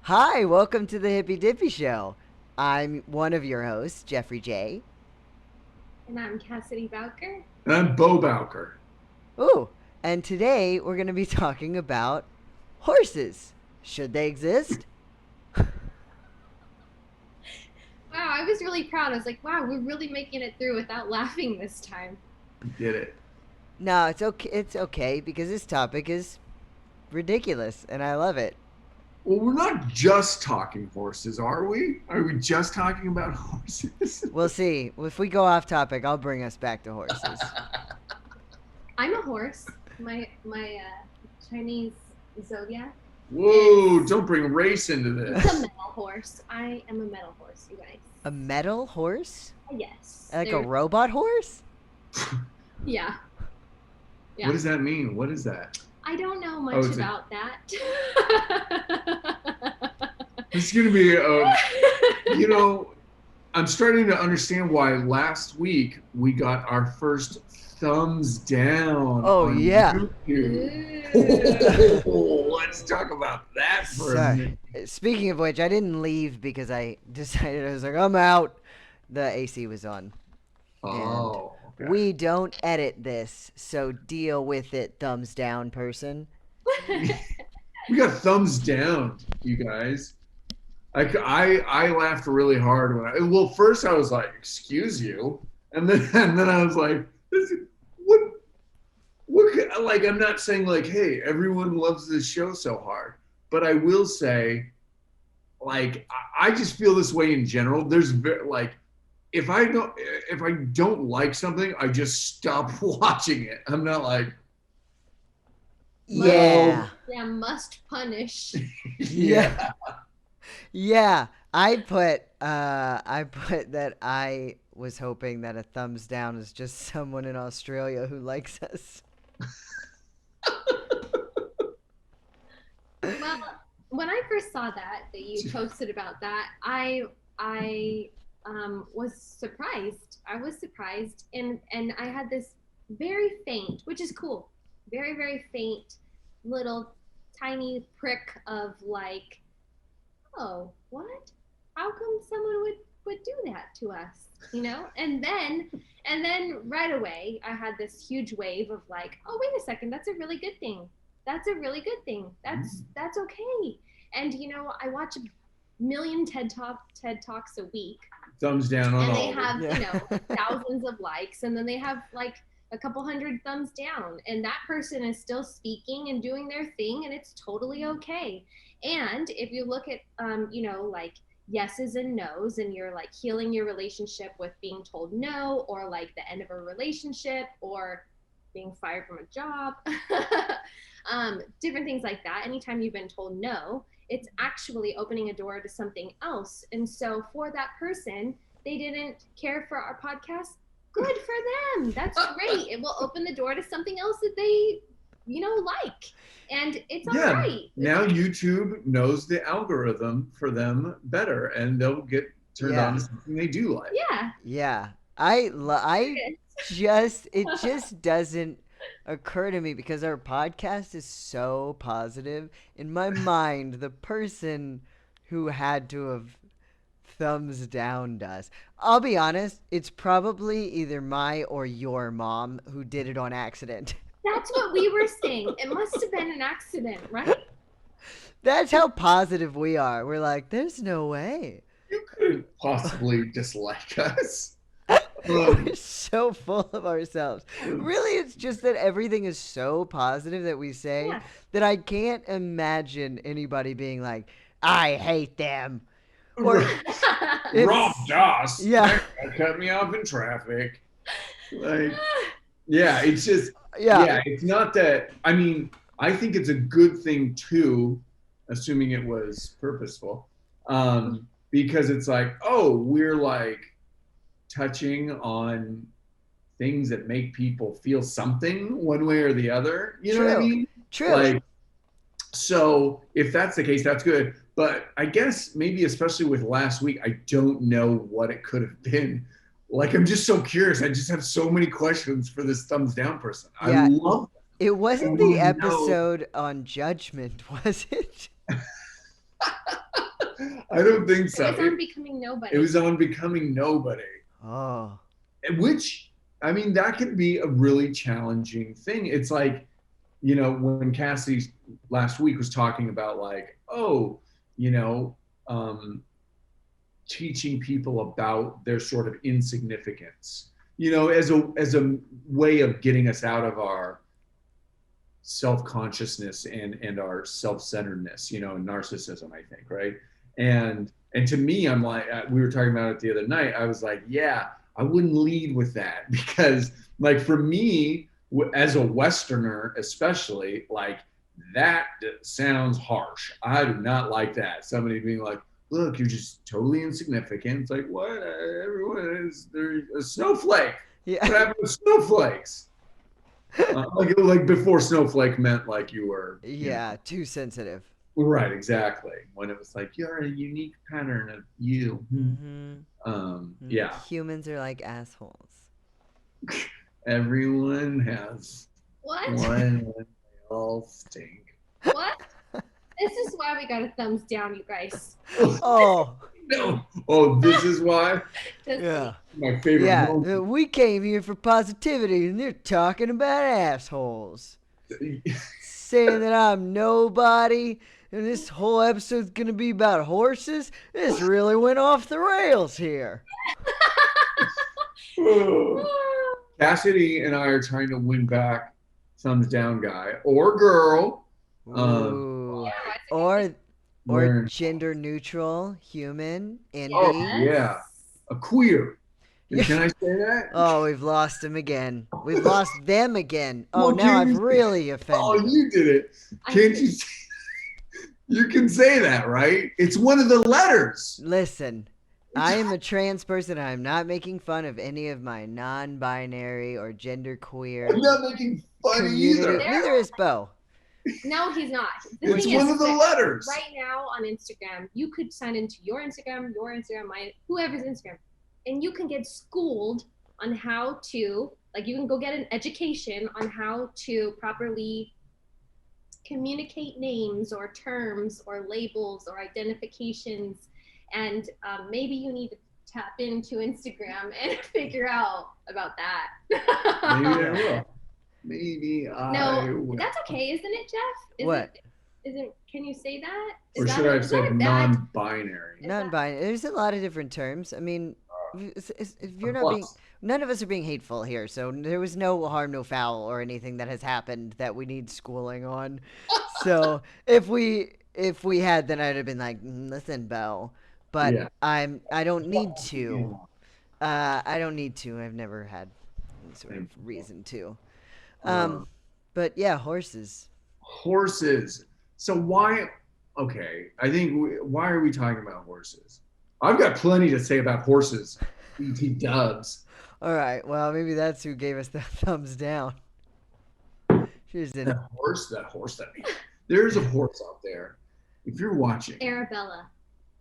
Hi, welcome to the Hippie Dippy Show. I'm one of your hosts, Jeffrey J. And I'm Cassidy Bowker. And I'm Beau Bowker. Ooh, and today we're going to be talking about horses. Should they exist? Wow, I was really proud. I was like, wow, we're really making it through without laughing this time. We did it. No, it's okay. It's okay because this topic is ridiculous, and I love it. Well, we're not just talking horses, are we? Are we just talking about horses? We'll see. If we go off topic, I'll bring us back to horses. I'm a horse. My Chinese zodiac. Whoa, don't bring race into It's this. a metal horse. I am a metal horse, you guys. A metal horse? Yes. Like a robot horse? Yeah. What does that mean? What is that? I don't know much about that. It's going to be, I'm starting to understand why last week we got our first thumbs down. Oh, yeah. Let's talk about that for a minute. Speaking of which, I didn't leave because I decided I was like, I'm out. The AC was on. Oh. Okay. We don't edit this, so deal with it, thumbs down person. We got thumbs down, you guys. I laughed really hard when first I was like, excuse you, and then I was like, what like, I'm not saying like, hey, everyone loves this show so hard, but I will say, like, I just feel this way in general. There's like, if I don't like something, I just stop watching it. I'm not like, yeah, must punish. Yeah. I put that I was hoping that a thumbs down is just someone in Australia who likes us. Well, when I first saw that you posted about that, I was surprised. I was surprised, and I had this very faint, which is cool, very, very faint little tiny prick of like, oh, what? How come someone would do that to us? And then right away I had this huge wave of like, oh, wait a second, that's a really good thing. That's a really good thing. That's okay. And I watch a million TED Talks a week. Thumbs down on all. And they have, thousands of likes, and then they have like a couple hundred thumbs down, and that person is still speaking and doing their thing, and it's totally okay. And if you look at like yeses and nos, and you're like healing your relationship with being told no, or like the end of a relationship, or being fired from a job, different things like that, anytime you've been told no, it's actually opening a door to something else. And so for that person, they didn't care for our podcast. Good for them. That's great. It will open the door to something else that they, like. And it's all right. Now YouTube knows the algorithm for them better, and they'll get turned on to something they do like. Yeah. Yeah. It just doesn't occur to me because our podcast is so positive. In my mind, the person who had to have thumbs downed us, I'll be honest, it's probably either my or your mom who did it on accident. That's what we were saying. It must have been an accident, right? That's how positive we are. We're like, there's no way. You couldn't possibly dislike us. We're so full of ourselves. Really, it's just that everything is so positive that we say that I can't imagine anybody being like, I hate them. Or Rob Doss. Yeah. Cut me off in traffic. Like, yeah, it's just, it's not that, I mean, I think it's a good thing too, assuming it was purposeful, because it's like, oh, we're like, touching on things that make people feel something one way or the other. You know what I mean? True. Like, so if that's the case, that's good. But I guess maybe especially with last week, I don't know what it could have been. Like, I'm just so curious. I just have so many questions for this thumbs down person. Yeah. I love that. It wasn't the episode on judgment, was it? I don't think so. It was on Becoming Nobody. It was on Becoming Nobody. Oh. Which, I mean, that could be a really challenging thing. It's like, when Cassidy last week was talking about like, oh, you know, teaching people about their sort of insignificance, as a way of getting us out of our self-consciousness and our self-centeredness, and narcissism, I think, right? And to me, I'm like, we were talking about it the other night. I was like, yeah, I wouldn't lead with that because, like, for me, as a Westerner, especially, like, that sounds harsh. I do not like that. Somebody being like, look, you're just totally insignificant. It's like, what? Everyone is, they're a snowflake. Yeah. What happened with snowflakes? Like before snowflake meant like you were. Yeah, too sensitive. Right, exactly. When it was like, you're a unique pattern of you. Yeah. Humans are like assholes. Everyone has What? one when they all stink. What? This is why we got a thumbs down, you guys. Oh. No. Oh, this is why? Yeah. My favorite moment. We came here for positivity, and they're talking about assholes. Saying that I'm nobody, and this whole episode's going to be about horses. This really went off the rails here. Cassidy and I are trying to win back thumbs down guy or girl. Or gender neutral, human, indie. Oh, yeah. A queer. Can I say that? Oh, we've lost him again. We've lost them again. Oh, Well, now I've really offended. Oh, you did it. Can't you say, you can say that, right? It's one of the letters. Listen, I am a trans person. I'm not making fun of any of my non-binary or genderqueer. I'm not making fun either. Neither is Beau. No, he's not. It's one of the letters. Right now on Instagram, you could sign into your Instagram, mine, whoever's Instagram, and you can get schooled on how to, like, you can go get an education on how to properly communicate names or terms or labels or identifications. And maybe you need to tap into Instagram and figure out about that. Maybe I will. Maybe I will. That's okay, isn't it, Jeff? What? Can you say that? Or should I have said non-binary? Non-binary. There's a lot of different terms. I mean, if you're not being, none of us are being hateful here, so there was no harm, no foul, or anything that has happened that we need schooling on. So if we had, then I'd have been like, listen, Beau, but yeah. I don't need to. I don't need to. I've never had any sort of reason to. But yeah, horses. Horses. So why? Okay, I think why are we talking about horses? I've got plenty to say about horses. E.T. Dubs. All right. Well, maybe that's who gave us the thumbs down. That horse. There's a horse out there. If you're watching. Arabella.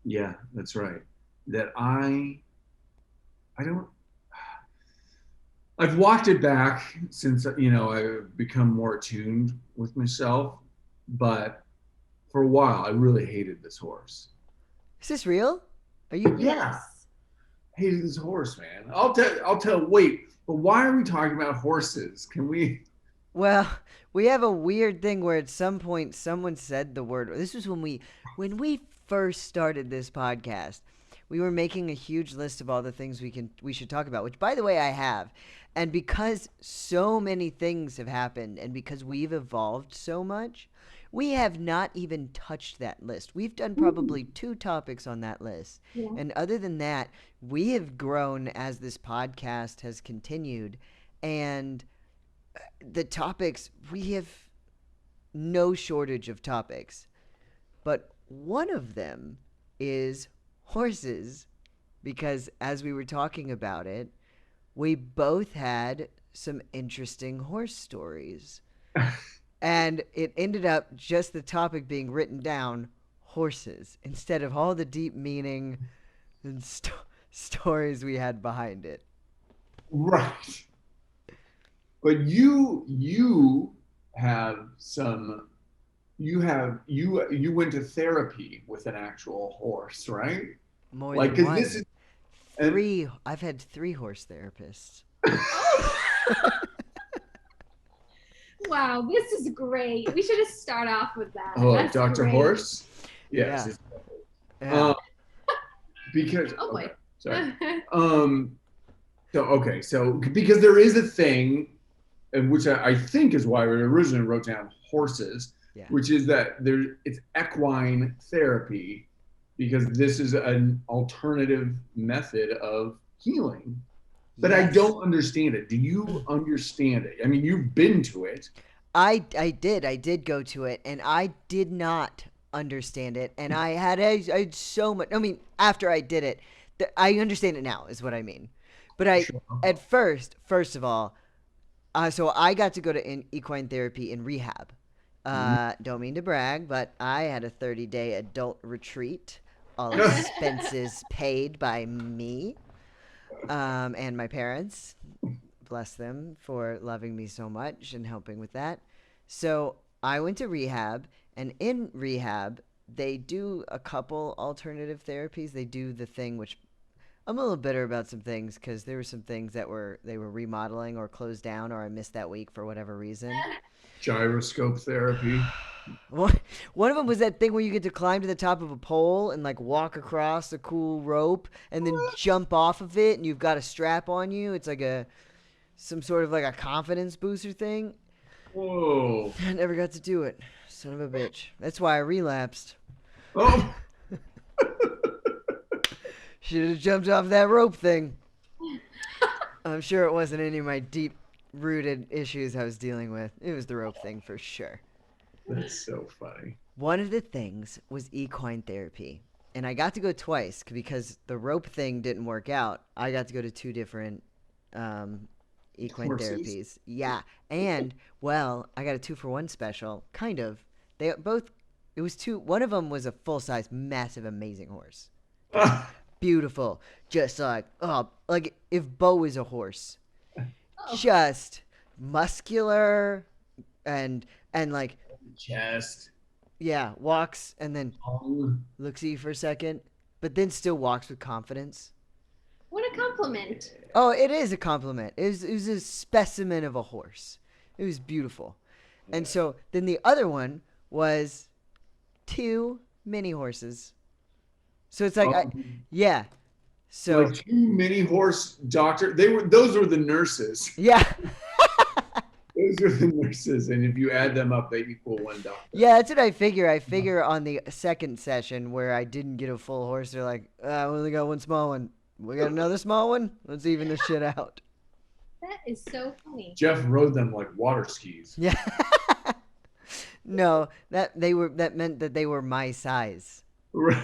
Yeah, that's right. That I don't. I've walked it back since, I've become more attuned with myself, but for a while I really hated this horse. Is this real? Are you? Yeah. Hated this horse, man. I'll tell. Wait, but why are we talking about horses? Can we? Well, we have a weird thing where at some point someone said the word. This was when we first started this podcast. We were making a huge list of all the things we should talk about, which, by the way, I have. And because so many things have happened and because we've evolved so much, we have not even touched that list. We've done probably 2 topics on that list. Yeah. And other than that, we have grown as this podcast has continued. And the topics, we have no shortage of topics. But one of them is horses, because as we were talking about it, we both had some interesting horse stories. And it ended up just the topic being written down, horses, instead of all the deep meaning and stories we had behind it. Right. But you have some you went to therapy with an actual horse, right? More Like, than because this one. is and I've had 3 horse therapists. Oh, wow, this is great. We should just start off with that. oh, That's Dr. great. Horse. Yes, Yeah. it's, Yeah. um, because Oh boy. okay, sorry. Um, so okay, so because there is a thing, and which I think is why we originally wrote down horses, Yeah. which is that it's equine therapy, because this is an alternative method of healing. But I Yes. don't understand it. Do you understand it? I mean, you've been to it. I did go to it, and I did not understand it, and I had so much. I mean, after I did it, I understand it now. Is what I mean. But Sure. at first of all, so I got to go to equine therapy in rehab. Don't mean to brag, but I had a 30-day adult retreat, all expenses paid by me, and my parents. Bless them for loving me so much and helping with that. So I went to rehab, and in rehab, they do a couple alternative therapies. They do the thing which I'm a little bitter about some things because there were some things that they were remodeling or closed down or I missed that week for whatever reason. Gyroscope therapy. One of them was that thing where you get to climb to the top of a pole and like walk across a cool rope and then jump off of it, and you've got a strap on you. It's like some sort of like a confidence booster thing. Whoa. I never got to do it. Son of a bitch. That's why I relapsed. Oh. Should have jumped off that rope thing. I'm sure it wasn't any of my deep rooted issues I was dealing with. It was the rope thing for sure. That's so funny. One of the things was equine therapy. And I got to go twice because the rope thing didn't work out. I got to go to 2 different equine Horses? therapies. Yeah. And, well, I got a 2-for-1 special. Kind of. They both, it was 2. One of them was a full size, massive, amazing horse. Beautiful. Just like if Beau was a horse. Oh. Just muscular and like Chest. yeah, walks and then Tongue. looks at you for a second, but then still walks with confidence. What a compliment. Oh, it is a compliment. It was a specimen of a horse. It was beautiful. And so then the other one was 2 mini horses. So it's like, yeah. So like 2 mini horse doctor. Those were the nurses. yeah. Those are the nurses, and if you add them up, they equal 1 doctor. Yeah, that's what I figure. I figure on the second session where I didn't get a full horse, they're like, we only got 1 small one. We got another small one? Let's even this shit out. That is so funny. Jeff rode them like water skis. Yeah. No, that meant that they were my size. Right.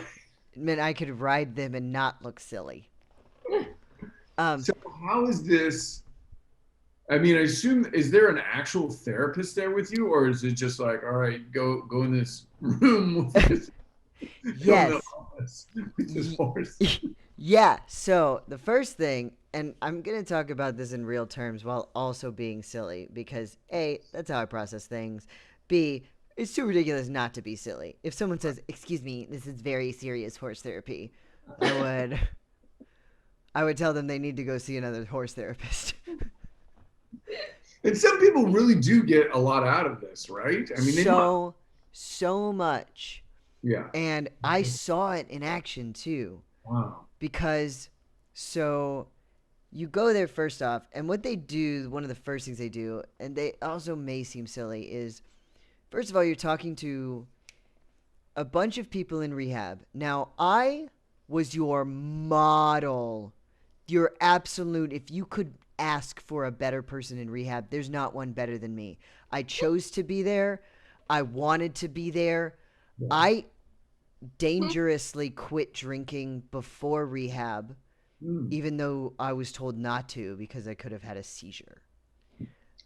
It meant I could ride them and not look silly. So how is this? I mean, I assume, is there an actual therapist there with you, or is it just like, all right, go in this room with this, Yes. with this horse? Yeah. So the first thing, and I'm gonna talk about this in real terms while also being silly, because A, that's how I process things. B, it's too ridiculous not to be silly. If someone says, "Excuse me, this is very serious horse therapy," I would tell them they need to go see another horse therapist. And some people really do get a lot out of this, right? I mean, so much. Yeah. And I saw it in action too. Wow. Because so you go there first off, and what they do, one of the first things they do, and they also may seem silly, is first of all, you're talking to a bunch of people in rehab. Now, I was your model. Your absolute, if you could ask for a better person in rehab, there's not one better than me. I chose to be there. I wanted to be there. Yeah. I dangerously quit drinking before rehab, even though I was told not to because I could have had a seizure.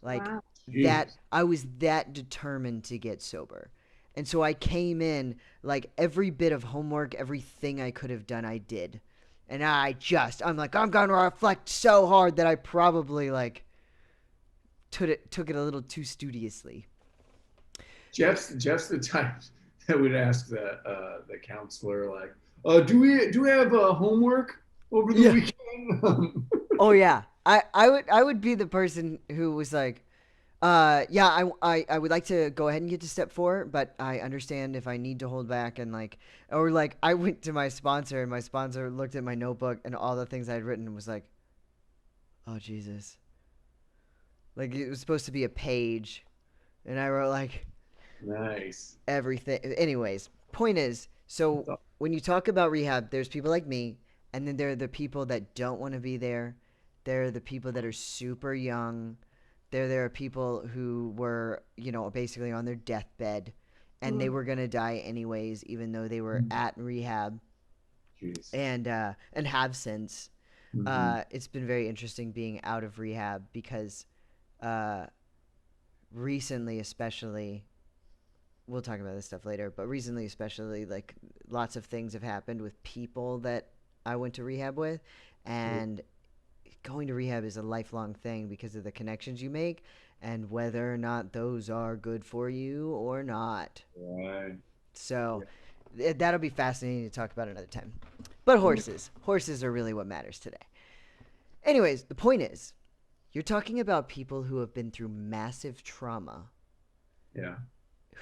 Like Wow. that, I was that determined to get sober. And so I came in, like every bit of homework, everything I could have done, I did. And I'm like, I'm going to reflect so hard that I probably like took it a little too studiously. Jeff's the type that would ask the counselor like, do we have homework over the Yeah. weekend? Oh yeah. I would be the person who was like, yeah, I would like to go ahead and get to step 4, but I understand if I need to hold back and like, or like I went to my sponsor and my sponsor looked at my notebook and all the things I had written and was like, oh Jesus, like it was supposed to be a page, and I wrote like Nice. everything. Anyways, point is, so when you talk about rehab, there's people like me, and then there are the people that don't want to be there. There are the people that are super young. There are people who were, basically on their deathbed, and they Mm. were gonna die anyways, even though they were at rehab, Jeez. and have since. Mm-hmm. It's been very interesting being out of rehab because uh, recently, especially, we'll talk about this stuff later, but recently, especially, like lots of things have happened with people that I went to rehab with, and going to rehab is a lifelong thing because of the connections you make and whether or not those are good for you or not. Right. So Yeah. that'll be fascinating to talk about another time. But horses are really what matters today. Anyways, the point is, you're talking about people who have been through massive trauma, Yeah.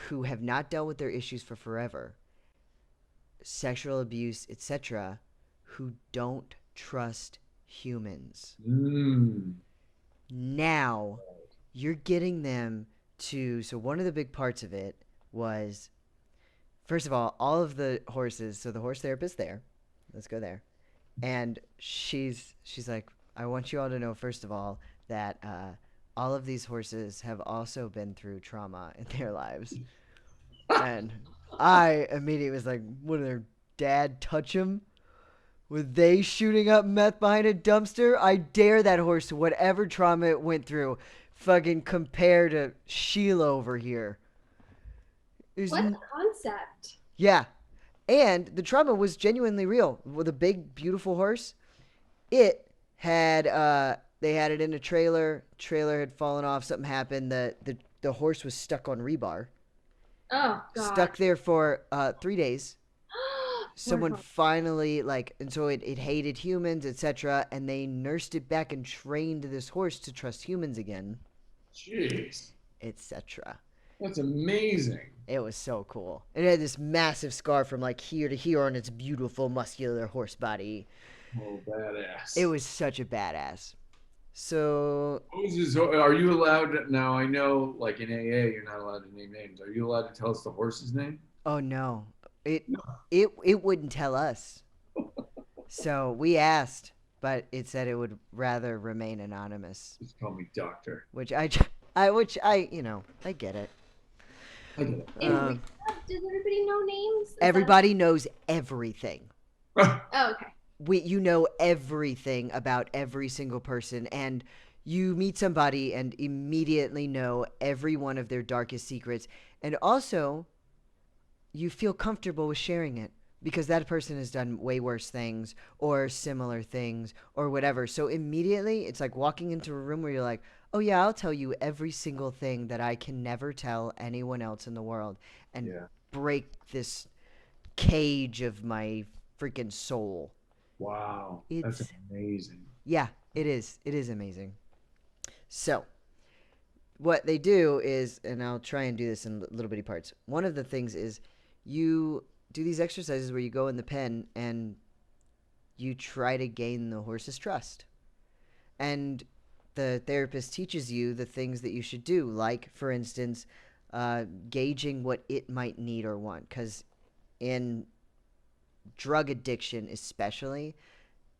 who have not dealt with their issues for forever, sexual abuse, etc., who don't trust humans. Mm. Now, you're getting them to. So, one of the big parts of it was, first of all of the horses. So, the horse therapist there, let's go there. And she's like, I want you all to know, first of all, that all of these horses have also been through trauma in their lives. And I immediately was like, would their dad touch him? Were they shooting up meth behind a dumpster? I dare that horse to whatever trauma it went through, fucking compare to Sheila over here. There's What a concept. yeah, and the trauma was genuinely real. With a big, beautiful horse, it had they had it in a trailer. Trailer had fallen off. Something happened. The horse was stuck on rebar, Oh God. stuck there for 3 days. Poor Someone horse. finally like, and so it hated humans, etc., and they nursed it back and trained this horse to trust humans again, Jeez. etc. That's amazing. It was so cool. It had this massive scar from like here to here on its beautiful muscular horse body. Oh, It badass. was such a badass. So Are you allowed now? I know, like in AA, you're not allowed to name names. Are you allowed to tell us the horse's name? oh no, it No. it wouldn't tell us. So we asked, but it said it would rather remain anonymous, Just call me doctor. which I I get it. I get In Um, rehab, does everybody know names? everybody knows everything. it. Oh, okay. You know everything about every single person, and you meet somebody and immediately know every one of their darkest secrets, and also you feel comfortable with sharing it because that person has done way worse things or similar things or whatever. So immediately it's like walking into a room where you're like, oh yeah, I'll tell you every single thing that I can never tell anyone else in the world and Yeah. break this cage of my freaking soul. Wow. That's It's amazing. Yeah, it is. It is amazing. So, what they do is, and I'll try and do this in little bitty parts. One of the things is you do these exercises where you go in the pen and you try to gain the horse's trust. And the therapist teaches you the things that you should do, like, for instance, gauging what it might need or want. Because in drug addiction, especially,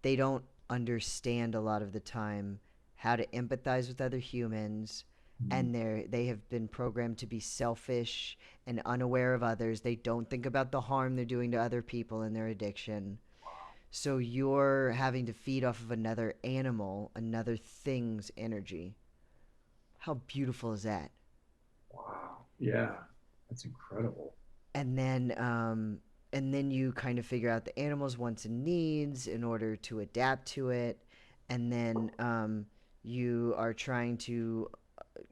they don't understand a lot of the time how to empathize with other humans, Mm. and they have been programmed to be selfish and unaware of others. They don't think about the harm they're doing to other people in their addiction. So you're having to feed off of another animal, another thing's energy. How beautiful is that? Wow. Yeah. That's incredible. And then you kind of figure out the animal's wants and needs in order to adapt to it, and then you are trying to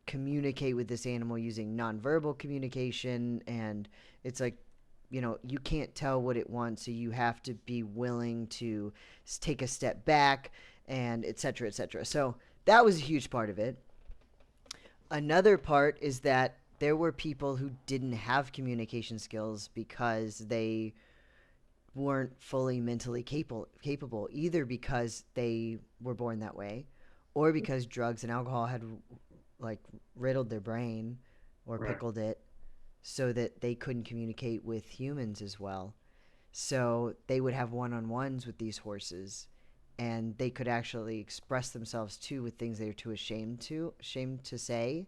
communicate with this animal using nonverbal communication, and it's like, you can't tell what it wants, so you have to be willing to take a step back, and etc., etc. So that was a huge part of it. Another part is that there were people who didn't have communication skills because they weren't fully mentally capable, either because they were born that way, or because drugs and alcohol had like riddled their brain or Right. pickled it, so that they couldn't communicate with humans as well. So they would have one-on-ones with these horses, and they could actually express themselves too with things they were too ashamed to say,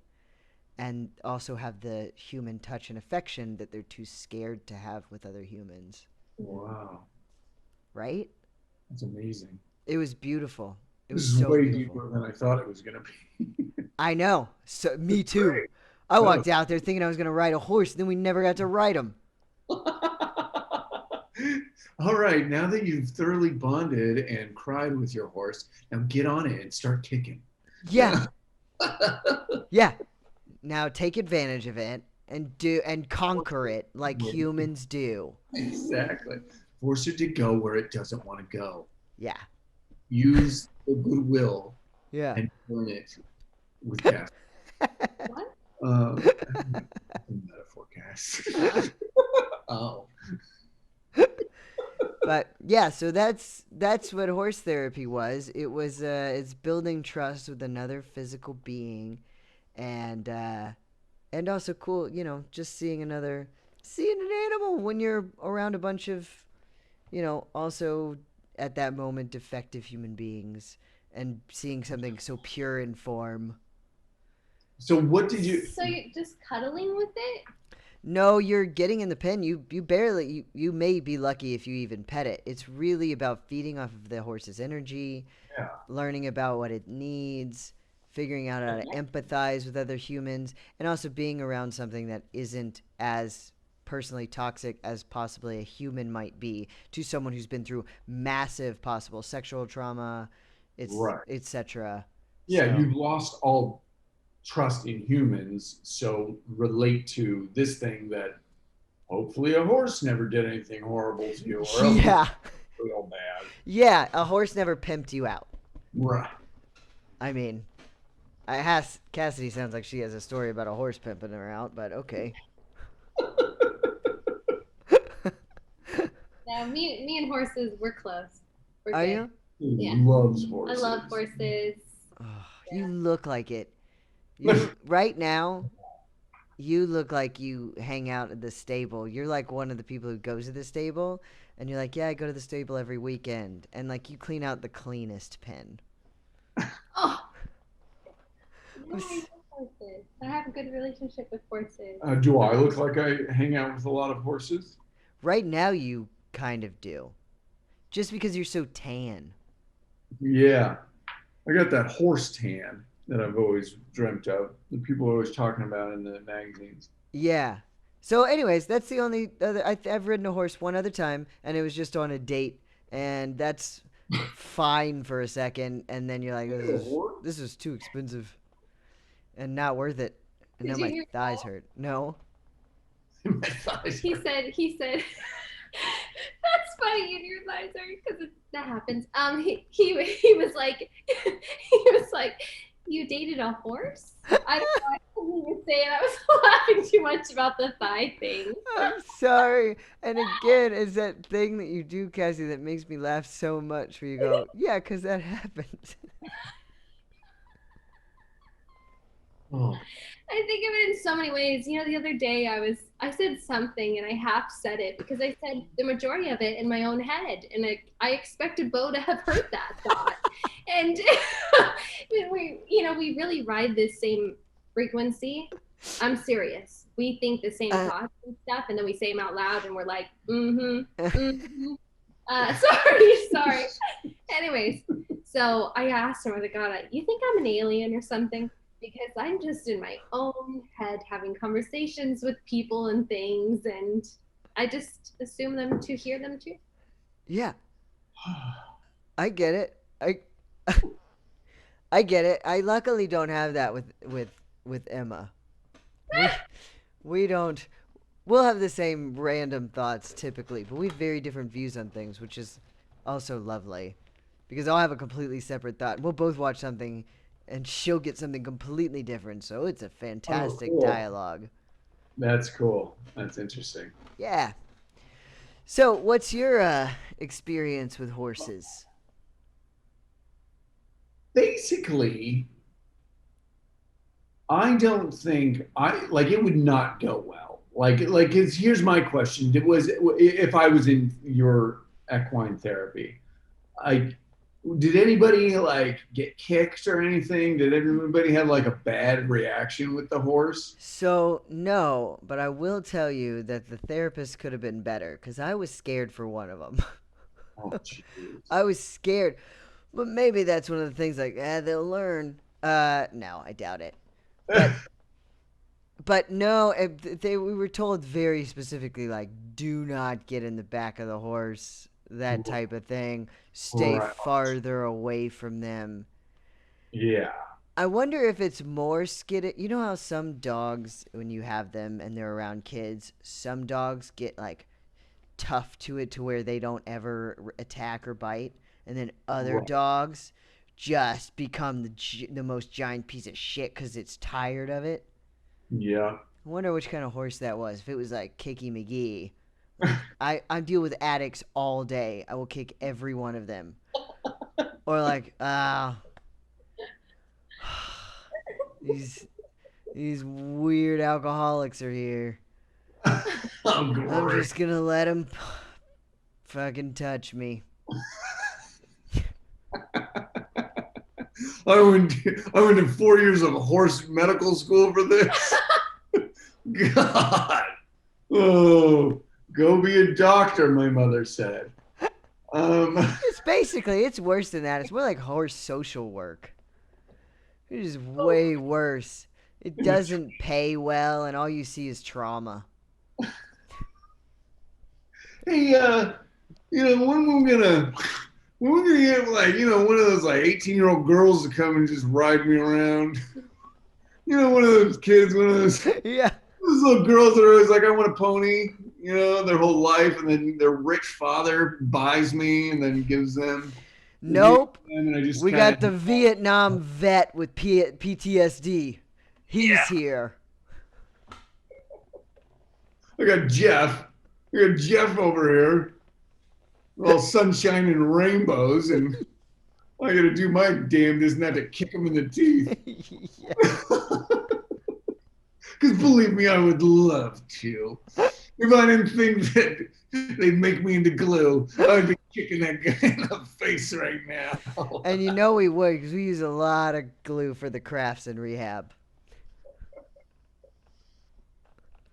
and also have the human touch and affection that they're too scared to have with other humans. Wow. Right? That's amazing. It was beautiful. It This was is so way beautiful. deeper than I thought it was going to be. I know. So me It's too. great. I Oh. walked out there thinking I was going to ride a horse, and then we never got to ride him. All right, now that you've thoroughly bonded and cried with your horse, now get on it and start kicking. Yeah. Yeah. Now take advantage of it and conquer it like humans do. Exactly. Force it to go where it doesn't want to go. Yeah. Use the goodwill Yeah. and burn it with gas. What? Metaphor gas. Oh. But yeah, so that's what horse therapy was. It's building trust with another physical being, and also cool, just seeing an animal when you're around a bunch of, also at that moment defective human beings, and seeing something so pure in form. So what did you? So you're just cuddling with it? No, you're getting in the pen. You barely you may be lucky if you even pet it. It's really about feeding off of the horse's energy, Yeah. learning about what it needs, figuring out how to empathize with other humans, and also being around something that isn't as personally toxic as possibly a human might be to someone who's been through massive possible sexual trauma, Right. etc. Yeah, So- you've lost all trust in humans, so relate to this thing that hopefully a horse never did anything horrible to you, or else Yeah. real bad. Yeah, a horse never pimped you out. Right. I mean, Cassidy sounds like she has a story about a horse pimping her out, but okay. No, me and horses, we're close. We're Are good. you? He Yeah. loves I horses. love horses. Oh, you look like it. You right now, you look like you hang out at the stable. You're like one of the people who goes to the stable, and you're like, yeah, I go to the stable every weekend, and like you clean out the cleanest pen. Oh. No, I love horses. I have a good relationship with horses. Do I look like I hang out with a lot of horses? Right now, you kind of do, just because you're so tan. Yeah. I got that horse tan that I've always dreamt of. The people are always talking about in the magazines. Yeah. So, anyways, that's the only other. I've ridden a horse one other time, and it was just on a date, and that's fine for a second, and then you're like, this is too expensive, and not worth it. And Did now you my hear thighs Paul? hurt. No. My thighs He hurt. said, that's funny, and your thighs are because that happens. He was like, you dated a horse? I don't know. I couldn't even say it. I was laughing too much about the thigh thing. I'm sorry. And again, it's that thing that you do, Cassie, that makes me laugh so much where you go, yeah, because that happened. Oh. I think of it in so many ways. You know, the other day I said something and I half said it because I said the majority of it in my own head, and I expected Beau to have heard that thought. And we really ride this same frequency. I'm serious. We think the same thoughts and stuff, and then we say them out loud, and we're like, sorry. Anyways, so I asked him, I was like, God, you think I'm an alien or something? Because I'm just in my own head having conversations with people and things, and I just assume them to hear them too. Yeah. I get it. I get it. I luckily don't have that with with Emma. We we don't. We'll have the same random thoughts typically, but we have very different views on things, which is also lovely. Because I'll have a completely separate thought. We'll both watch something, and she'll get something completely different. So it's a Oh, fantastic cool. dialogue. That's cool. That's interesting. Yeah. So, what's your experience with horses? Basically, I don't think I like it would not go well. Here's my question: It was if I was in your equine therapy, I did anybody like get kicked or anything? Did everybody have like a bad reaction with the horse? So, no, but I will tell you that the therapist could have been better because I was scared for one of them. Oh, jeez. I was scared. But maybe that's one of the things like, they'll learn. No, I doubt it. But no, we were told very specifically like, do not get in the back of the horse, that type of thing. Stay Right. farther away from them. Yeah. I wonder if it's more skittish. You know how some dogs, when you have them and they're around kids, some dogs get like tough to it to where they don't ever attack or bite, and then other Right. dogs just become the most giant piece of shit because it's tired of it. Yeah. I wonder which kind of horse that was. If it was like Kicky McGee, like I deal with addicts all day. I will kick every one of them. Or like these weird alcoholics are here. Oh, I'm glory. just gonna let them fucking touch me. I went to 4 years of horse medical school for this. God. Oh, go be a doctor, my mother said. Um, It's worse than that. It's more like horse social work. It is way worse. It doesn't pay well, and all you see is trauma. hey, when we're gonna get like, one of those like 18-year-old girls to come and just ride me around. One of those kids, one of those Yeah. those little girls that are always like, I want a pony, their whole life, and then their rich father buys me and then gives them. Nope. And I just We kind got the Vietnam vet with PTSD. He's here. I got Jeff. I got Jeff over here, all sunshine and rainbows, and I got to do my damnedest not to kick him in the teeth. Yeah. Because believe me, I would love to. If I didn't think that they'd make me into glue, I'd be kicking that guy in the face right now. And you know we would because we use a lot of glue for the crafts in rehab.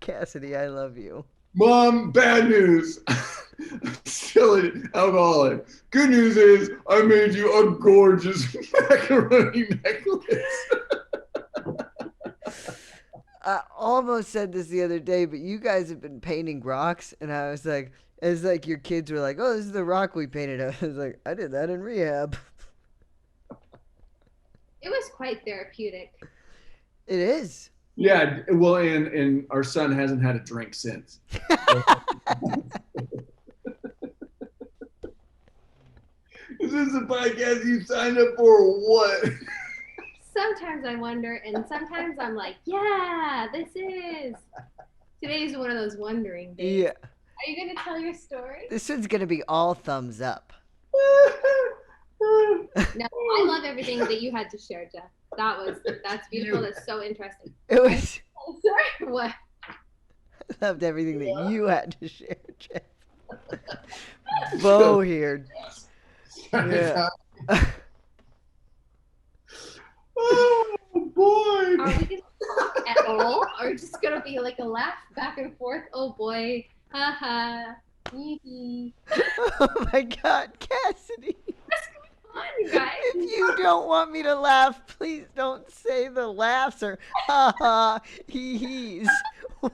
Cassidy, I love you. Mom, bad news. I'm still an alcoholic. Good news is I made you a gorgeous macaroni necklace. I almost said this the other day, but you guys have been painting rocks, and I was like, it's like your kids were like, "Oh, this is the rock we painted." I was like, "I did that in rehab." It was quite therapeutic. It is. Yeah, well, and our son hasn't had a drink since. Is this a podcast you signed up for or what? Sometimes I wonder, and sometimes I'm like, yeah, this is. Today's one of those wondering days. Yeah. Are you going to tell your story? This one's gonna be all thumbs up. No, I love everything that you had to share, Jeff. That's beautiful. That's so interesting. It was. Sorry, what? I loved everything that you had to share, Jeff. Beau here. Yeah. Oh boy. Are we going to talk at all? Or are we just going to be like a laugh back and forth? Oh boy. Haha. Hee Oh my God, Cassidy. What's going on, you guys? If you don't want me to laugh, please don't say the laughs or ha ha hee hees. What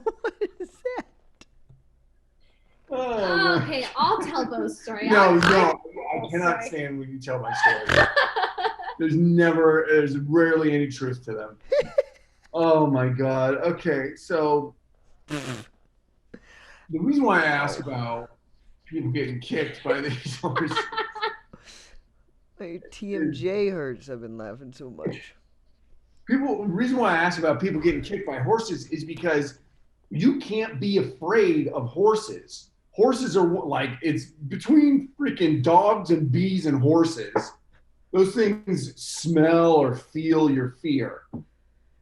is that? Oh, Okay, I'll tell Beau's story. no, I cannot sorry. stand when you tell my stories. There's rarely any truth to them. Oh my God. Okay, so the reason why I ask Wow. about people getting kicked by these horses My is TMJ hurts. I've been laughing so much. people. The reason why I ask about people getting kicked by horses is because you can't be afraid of horses. Horses are like it's between freaking dogs and bees and horses. Those things smell or feel your fear. Yeah,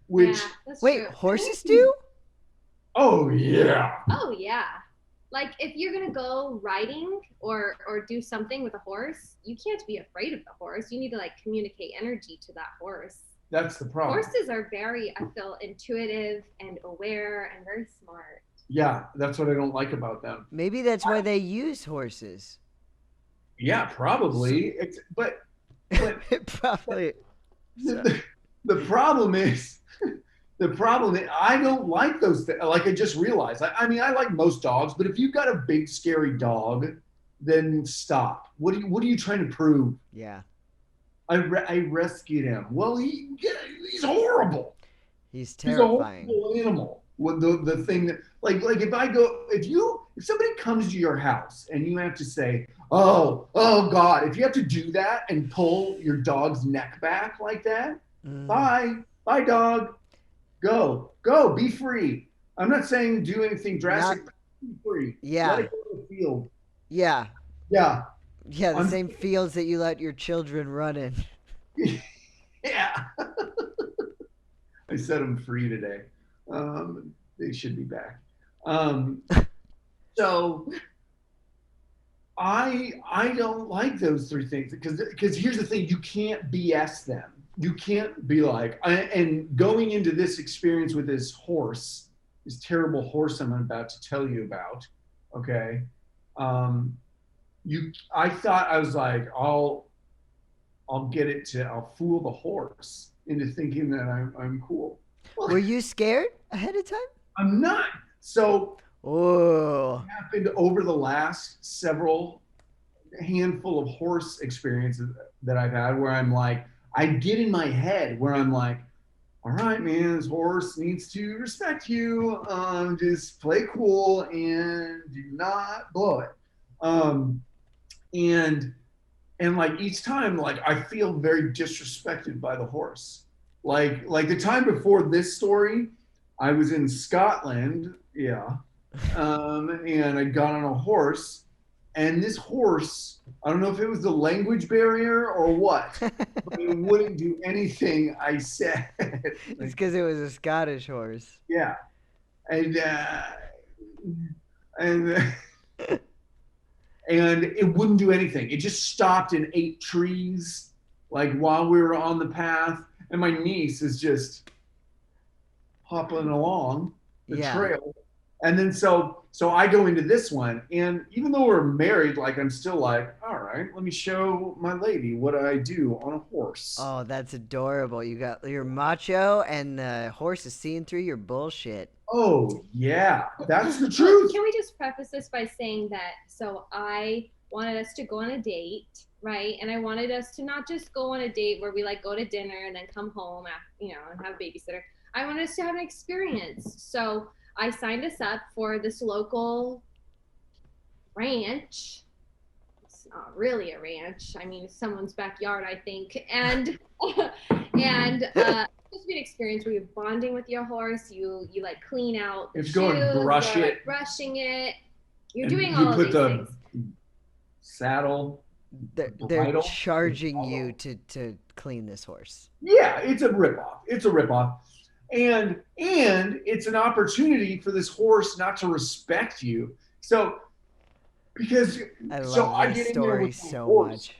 Which, that's Wait, true. horses do? oh yeah, Oh yeah. Like if you're gonna go riding or do something with a horse, you can't be afraid of the horse. You need to like communicate energy to that horse. that's the problem. Horses are very, I feel, intuitive and aware and very smart. Yeah, that's what I don't like about them. Maybe that's why they use horses. Yeah, So, probably. But probably. So, the, the problem is the problem is I don't like those things. Like I just realized. I mean, I like most dogs, but if you've got a big scary dog, then stop. What are you trying to prove? yeah. I rescued him. Well, he's horrible. He's He's a terrifying. horrible animal. What the thing that like if somebody comes to your house and you have to say, oh God, if you have to do that and pull your dog's neck back like that, Mm, bye dog, go, be free. I'm not saying do anything not. drastic. Be free. Let Yeah. it go to the field. Yeah. Yeah, Yeah, the I'm same fields that you let your children run in. yeah. I set them free today. They should be back. Um, so I don't like those three things because here's the thing: you can't BS them. You can't be like and going into this experience with this horse, this terrible horse I'm about to tell you about. Okay, um, I thought I was like I'll fool the horse into thinking that I'm cool. Well, Were you scared ahead of time? I'm not. So Oh. happened over the last several handful of horse experiences that I've had where I'm like, I get in my head where I'm like, all right, man, this horse needs to respect you. Just play cool and do not blow it. Um, and like each time, like I feel very disrespected by the horse. Like the time before this story, I was in Scotland, yeah, and I got on a horse, and this horse, I don't know if it was the language barrier or what, but it wouldn't do anything I said. It's Like, because it was a Scottish horse. yeah, and and and it wouldn't do anything. It just stopped and ate trees, like while we were on the path, and my niece is just hopping along the Yeah. trail. And then so I go into this one, and even though we're married, like I'm still like, all right, let me show my lady what I do on a horse. Oh, that's adorable. You got your macho, and the horse is seeing through your bullshit. Oh yeah, that's the Well, truth. can we just preface this by saying that so I wanted us to go on a date, right? And I wanted us to not just go on a date where we like go to dinner and then come home after, and have a babysitter. I wanted us to have an experience. So I signed us up for this local ranch. It's not really a ranch. I mean, it's someone's backyard, I think. And and supposed to be an experience where you're bonding with your horse. You like clean out the It's shoes, going brush you're it, like brushing it. You're and doing you all of put these the things. saddle, They're bridle. charging you to clean this horse. Yeah, it's a ripoff. It's a ripoff. And it's an opportunity for this horse not to respect you. So because I so love I this get in there story with my so horse. much.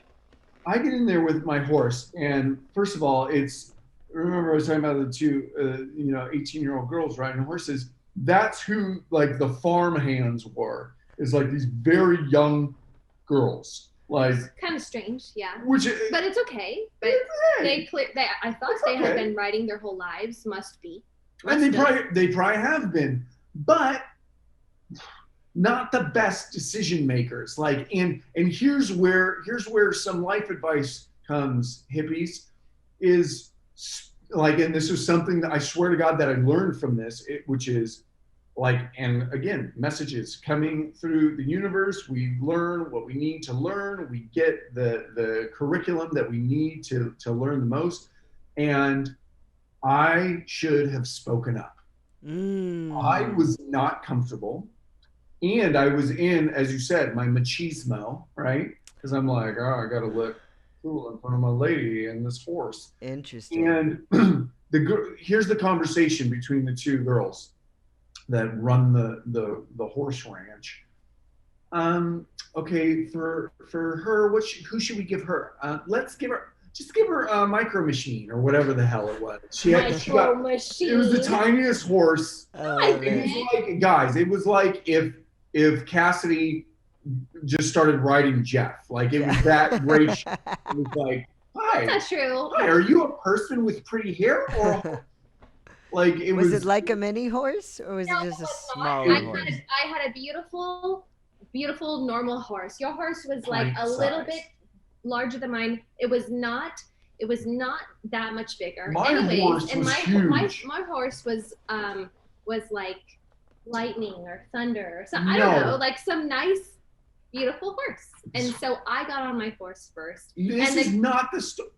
I get in there with my horse, and first of all, it's remember I was talking about the two 18-year-old girls riding horses. That's who like the farm hands were. Is like these very young girls. Like Kind of strange, yeah. which But it's okay. But hey, I thought it's they had okay. been riding their whole lives. Must be. And Must have. they probably have been, but not the best decision makers. Like and here's where some life advice comes, hippies, is like, and this is something that I swear to God that I learned from this, which is like, and again, messages coming through the universe. We learn what we need to learn. We get the curriculum that we need to learn the most. And I should have spoken up. I Mm. was not comfortable. And I was in, as you said, my machismo, right? Because I'm like, oh, I got to look cool in front of my lady and this horse. Interesting. And here's the conversation between the two girls that run the horse ranch. Okay, for her, who should we give her? Let's give her a micro machine or whatever the hell it was. She Micro got machine. it was the tiniest horse. I love It it. was like, guys, it was like if Cassidy just started riding Jeff. Like, it was that great. It was like, hi, That's not true. hi, are you a person with pretty hair or like it Was was? it like a mini horse or was No, it just a it's smaller not. horse? I had a beautiful, beautiful normal horse. Your horse was like Pint a little size. bit larger than mine. It was not. It was not that much bigger. My Anyways, horse and was my huge. my horse was like lightning or thunder or something. I don't know, No, like some nice, beautiful horse. And so I got on my horse first. this And is the, not the story.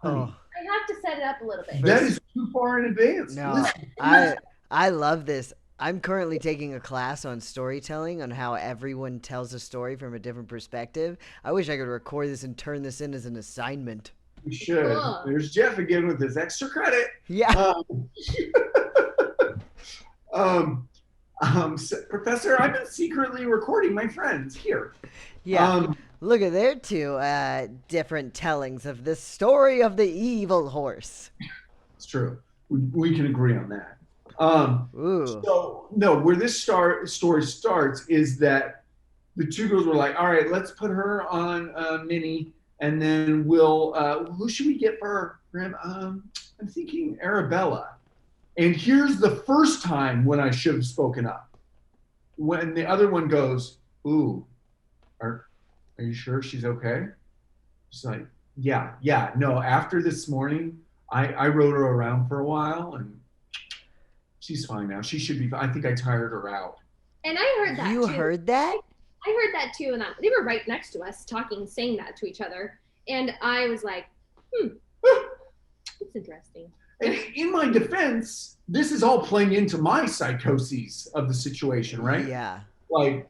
Oh I have to set it up a little bit. That is too far in advance. no, Listen, I love this. I'm currently taking a class on storytelling on how everyone tells a story from a different perspective. I wish I could record this and turn this in as an assignment. we should. Cool. There's Jeff again with his extra credit. Yeah. Professor, I've been secretly recording my friends here. Yeah. Um, Look at their two different tellings of the story of the evil horse. it's true. We can agree on that. Ooh. So no, where this story starts is that the two girls were like, all right, let's put her on Minnie, and then we'll who should we get for him? I'm thinking Arabella. And here's the first time when I should have spoken up. When the other one goes, ooh, are you sure she's okay? She's like, yeah, no, after this morning, I rode her around for a while and she's fine now. She should be fine. I think I tired her out. And I heard that You too. heard that? I heard that too, and they were right next to us, talking, saying that to each other, and I was like, it's interesting. And in my defense, this is all playing into my psychoses of the situation, right? Yeah. Like,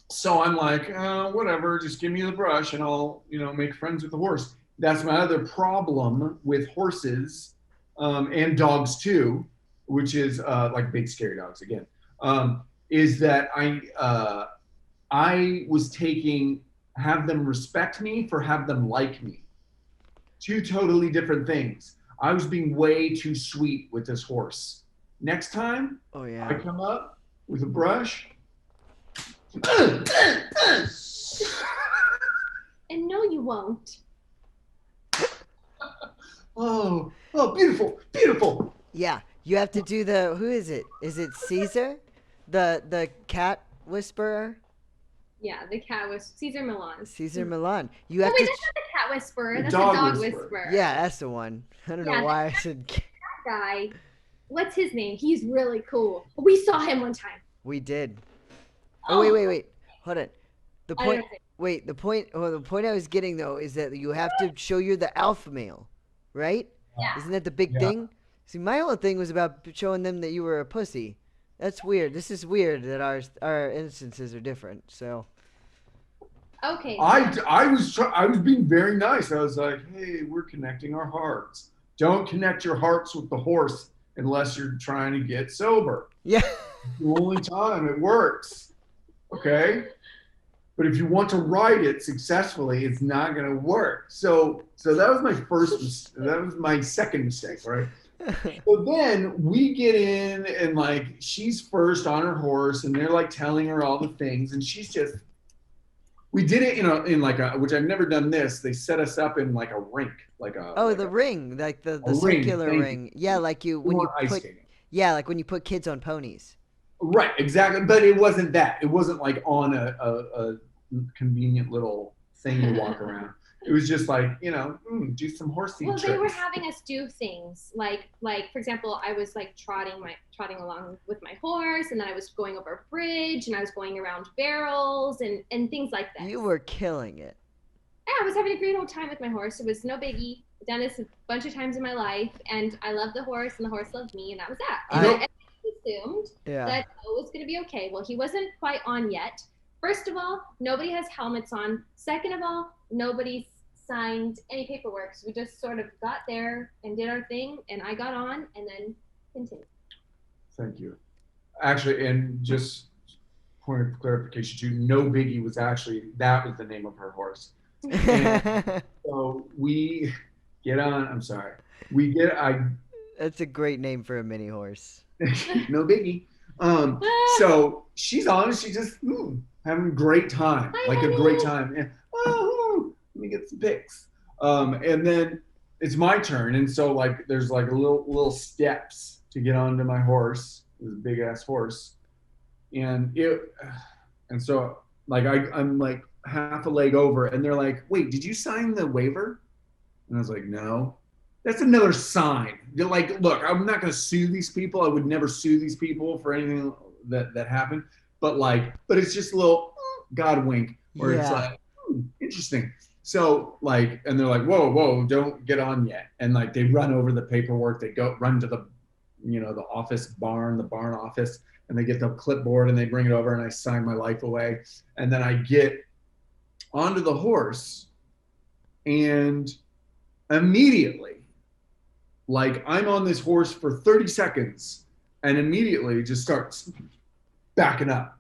so I'm like, whatever, just give me the brush and I'll, make friends with the horse. That's my other problem with horses and dogs too, which is like big scary dogs again, is that I was taking have them respect me for have them like me. Two totally different things. I was being way too sweet with this horse. Next time, Oh I yeah. come up with a brush. And no, you won't. Oh, beautiful, beautiful. Yeah. You have to do the who is it? Is it Caesar? The cat whisperer? Yeah, the cat was Caesar Milan. Caesar Milan. You have Oh, wait, to that's not the cat whisperer. The That's the dog dog whisperer. whisperer. Yeah, that's the one. I don't know Yeah, why I said That guy. What's his name? He's really cool. We saw him one time. we did. Oh wait. Hold on. The I point don't know. wait, the point I was getting though is that you have to show you're the alpha male, right? Yeah. Isn't that the big Yeah. thing? See, my whole thing was about showing them that you were a pussy. That's weird. This is weird that our instances are different. So Okay. I was being very nice. I was like, hey, we're connecting our hearts. Don't connect your hearts with the horse unless you're trying to get sober. yeah. The only time it works. Okay? But if you want to ride it successfully, it's not going to work. So that was my that was my second mistake, right? So then we get in and like she's first on her horse and they're like telling her all the things and she's just we did it in like a which I've never done this. They set us up in like a rink, like a Oh, like the a, ring, like the a ring, circular thank ring. Yeah, like you when we you weren't ice put skating. yeah, like when you put kids on ponies. Right, exactly. But it wasn't that. It wasn't like on a convenient little thing to walk around. It was just like, do some horsey tricks. They were having us do things like for example, I was like trotting along with my horse, and then I was going over a bridge, and I was going around barrels and things like that. You were killing it. Yeah, I was having a great old time with my horse. It was no biggie. I've done this a bunch of times in my life, and I loved the horse, and the horse loved me, and that was that. And I assumed that it was going to be okay. Well, he wasn't quite on yet. First of all, nobody has helmets on. Second of all, nobody's signed any paperwork. So we just sort of got there and did our thing, and I got on and then continued. Thank you. Actually, and just point of clarification too, No Biggie was that was the name of her horse. And so we get on, That's a great name for a mini horse. No Biggie. So she's on, she's just having a great time. A great time. And, let me get some pics. And then it's my turn. And so there's like a little steps to get onto my horse, this big ass horse. And so I'm like half a leg over, and they're like, wait, did you sign the waiver? And I was like, no. That's another sign. They're like, look, I'm not going to sue these people. I would never sue these people for anything that happened. But it's just a little God wink where it's like, interesting. So and they're like, whoa, don't get on yet. And they run over the paperwork. They run to the office barn, the barn office, and they get the clipboard and they bring it over, and I sign my life away. And then I get onto the horse, and immediately, I'm on this horse for 30 seconds, and immediately just starts backing up.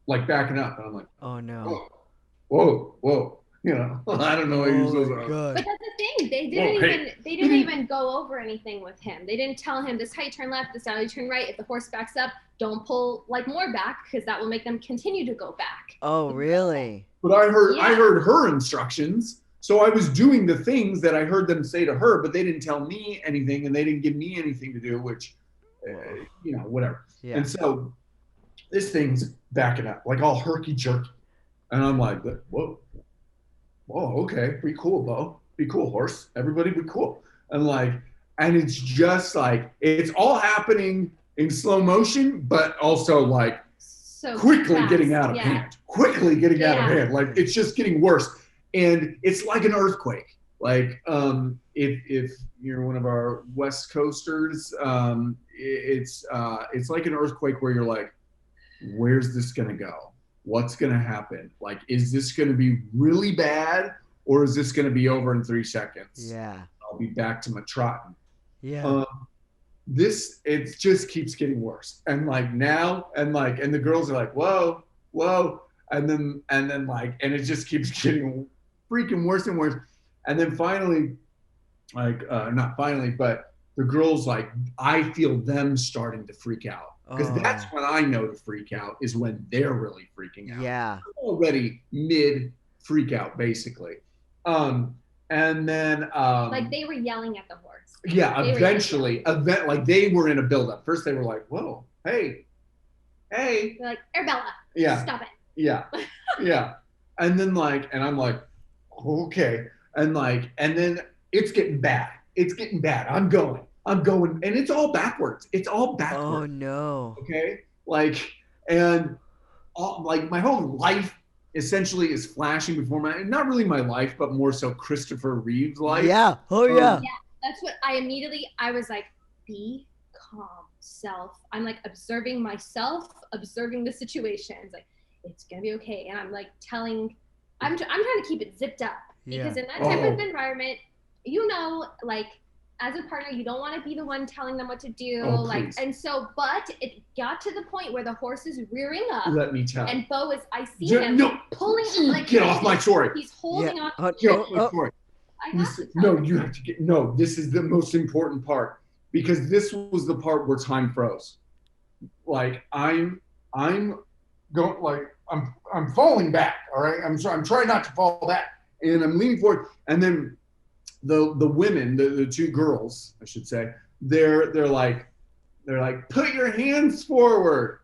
And I'm like, oh no. Whoa. I don't know what you're supposed to. But that's the thing. They didn't even go over anything with him. They didn't tell him this is how you turn left, this is how you turn right. If the horse backs up, don't pull more back, because that will make them continue to go back. Oh, really? But I heard her instructions. So I was doing the things that I heard them say to her, but they didn't tell me anything, and they didn't give me anything to do, which, whatever. Yeah. And so this thing's backing up, all herky-jerky. And I'm like, whoa, okay, pretty cool, Beau. Be cool, horse. Everybody be cool. And it's just it's all happening in slow motion, but also so quickly fast. Getting out of hand. Quickly getting out of hand. It's just getting worse. And it's like an earthquake. If you're one of our West Coasters, it's like an earthquake where you're like, where's this gonna go? What's gonna happen? Is this gonna be really bad, or is this gonna be over in 3 seconds? Yeah. I'll be back to my trotting. Yeah. It just keeps getting worse. And now, and the girls are like, whoa, and then and it just keeps getting freaking worse and worse. And then finally, not finally, but the girls, I feel them starting to freak out. Because that's when I know to freak out, is when they're really freaking out. Yeah. I'm already mid freak out, basically. And then they were yelling at the horse. Yeah, eventually, they were in a buildup. First they were like, whoa, hey. They're like, Arabella, stop it. Yeah. And then and I'm like, okay. And then it's getting bad. I'm going, and it's all backwards. Oh no. Okay. And my whole life essentially is flashing before not really my life, but more so Christopher Reeve's life. Yeah. Oh yeah. Yeah. That's what I was like, be calm, self. I'm observing myself, observing the situation. It's it's gonna be okay. And I'm I'm trying to keep it zipped up, because in that type of environment, as a partner, you don't want to be the one telling them what to do. But it got to the point where the horse is rearing up. Let me tell. And Beau I see him pulling him get off my story. He's holding on. Get off my story. You have to get. No, this is the most important part, because this was the part where time froze. I'm going I'm falling back. All right, I'm trying not to fall back, and I'm leaning forward, and then the women, the two girls, I should say, they're like, put your hands forward,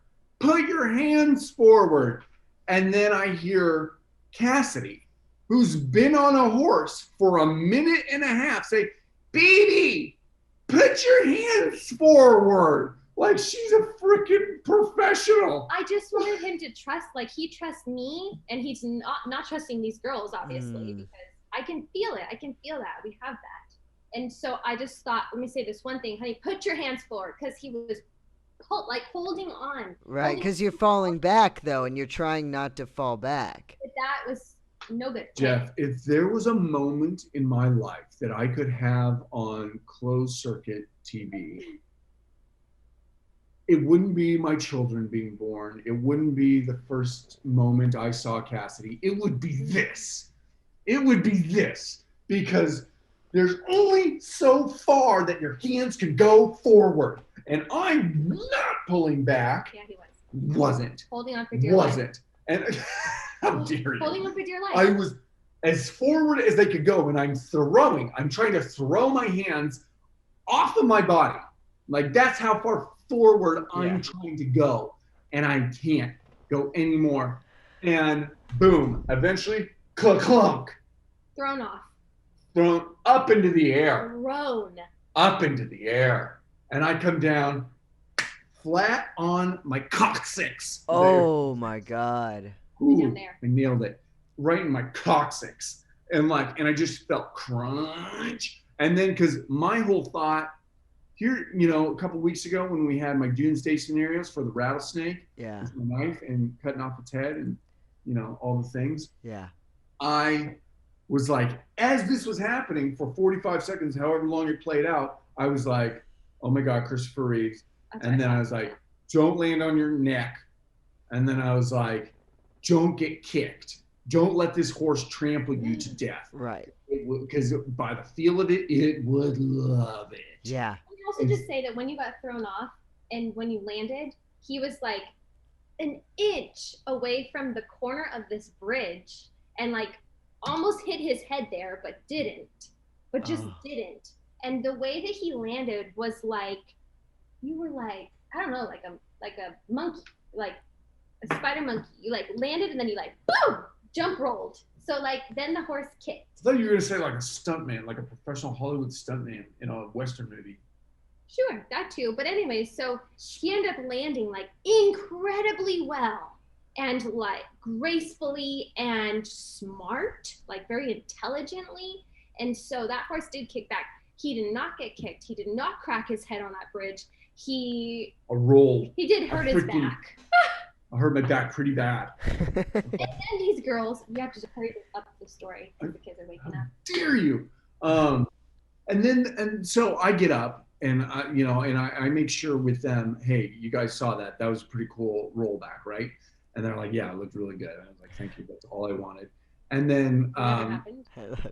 and then I hear Cassidy who's been on a horse for a minute and a half say, baby, put your hands forward. Like she's a freaking professional. I just wanted him to trust, like he trusts me, and he's not trusting these girls, obviously, because I can feel it. I can feel that. We have that. And so I just thought, let me say this one thing, honey, put your hands forward, because he was like holding on. Right, because you're falling back, though, and you're trying not to fall back. But that was no good. Jeff, if there was a moment in my life that I could have on closed circuit TV, it wouldn't be my children being born. It wouldn't be the first moment I saw Cassidy. It would be this. It would be this. Because there's only so far that your hands can go forward. And I'm not pulling back. Yeah, he was. Wasn't. Holding on for dear life. Wasn't. And how dare you? Holding on for dear life. I was as forward as they could go, and I'm trying to throw my hands off of my body. Like that's how far forward I'm trying to go, and I can't go anymore. And boom, eventually, clunk, thrown off, thrown up into the air, thrown up into the air, and I come down flat on my coccyx. Oh my God! Ooh, I nailed it right in my coccyx, and I just felt crunch, and then because my whole thought. Here, a couple of weeks ago when we had my doomsday scenarios for the rattlesnake, with my knife and cutting off its head and, all the things. Yeah. I was like, as this was happening for 45 seconds, however long it played out, I was like, oh my God, Christopher Reeves. And then I was like, don't land on your neck. And then I was like, don't get kicked. Don't let this horse trample you to death. Right. Because by the feel of it, it would love it. Yeah. Also just say that when you got thrown off and when you landed, he was like an inch away from the corner of this bridge and like almost hit his head there, but didn't. And the way that he landed was like, you were like, I don't know, like a monkey, like a spider monkey. You like landed and then you like, boom, jump rolled. So like then the horse kicked. I thought you were gonna say like a stuntman, like a professional Hollywood stuntman in a Western movie. Sure, that too. But anyway, so he ended up landing like incredibly well and like gracefully and smart, like very intelligently. And so that horse did kick back. He did not get kicked. He did not crack his head on that bridge. He rolled. He did hurt his back. I hurt my back pretty bad. And then these girls, you have to hurry up the story because the kids are waking up. How dare you? And so I get up. And I make sure with them, hey, you guys saw that. That was a pretty cool rollback, right? And they're like, yeah, it looked really good. And I was like, thank you. That's all I wanted. And then